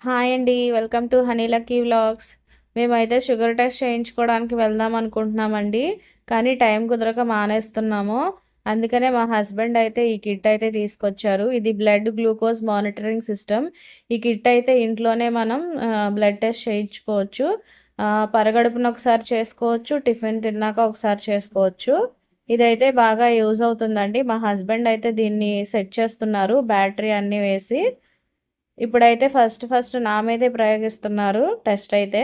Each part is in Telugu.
హాయ్ అండి. Welcome to honey lucky vlogs. మేమైతే షుగర్ టెస్ట్ చేయించుకోవడానికి వెళ్దాం అనుకుంటున్నామండి. కానీ టైం కుదరక మానేస్తున్నాము. అందుకనే మా హస్బెండ్ అయితే ఈ కిట్ అయితే తీసుకొచ్చారు. ఇది బ్లడ్ గ్లూకోజ్ మానిటరింగ్ సిస్టమ్. ఈ కిట్ అయితే ఇంట్లోనే మనం బ్లడ్ టెస్ట్ చేయించుకోవచ్చు. పరగడుపున ఒకసారి చేసుకోవచ్చు. టిఫిన్ తిన్నాక ఒకసారి చేసుకోవచ్చు. ఇదైతే బాగా యూజ్ అవుతుందండి. మా హస్బెండ్ అయితే దీన్ని సెట్ చేస్తున్నారు బ్యాటరీ అన్నీ వేసి. ఇప్పుడైతే ఫస్ట్ నా మీదే ప్రయోగిస్తున్నారు టెస్ట్ అయితే.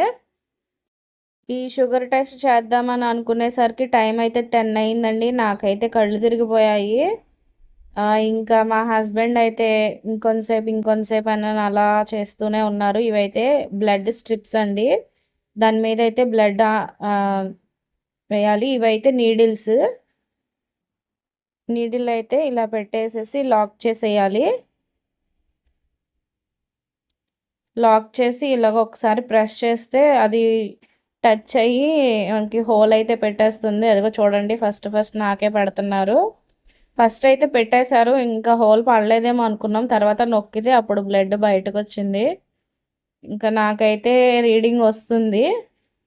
ఈ షుగర్ టెస్ట్ చేద్దామని అనుకునేసరికి టైం అయితే 10 అయిందండి. నాకైతే కళ్ళు తిరిగిపోయాయి. ఇంకా మా హస్బెండ్ అయితే ఇంకొంతసేపు అని అలా చేస్తూనే ఉన్నారు. ఇవైతే బ్లడ్ స్ట్రిప్స్ అండి. దాని మీద అయితే బ్లడ్ వేయాలి. ఇవైతే నీడిల్స్. నీడిల్ అయితే ఇలా పెట్టేసేసి లాక్ చేసేయాలి. లాక్ చేసి ఇలాగ ఒకసారి ప్రెస్ చేస్తే అది టచ్ అయ్యి మనకి హోల్ అయితే పెట్టేస్తుంది. అదిగో చూడండి, ఫస్ట్ నాకే పెడుతున్నారు. ఫస్ట్ అయితే పెట్టేశారు. ఇంకా హోల్ పడలేదేమో అనుకున్నాం. తర్వాత నొక్కితే అప్పుడు బ్లడ్ బయటకు వచ్చింది. ఇంకా నాకైతే రీడింగ్ వస్తుంది.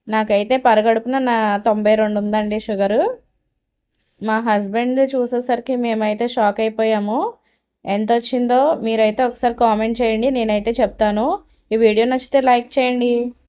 నాకైతే పరగడుపున 92 ఉందండి షుగరు. మా హస్బెండ్ చూసేసరికి మేమైతే షాక్ అయిపోయాము. ఎంత వచ్చిందో మీరైతే ఒకసారి కామెంట్ చేయండి. నేనైతే చెప్తాను. ఈ వీడియో నచ్చితే లైక్ చేయండి.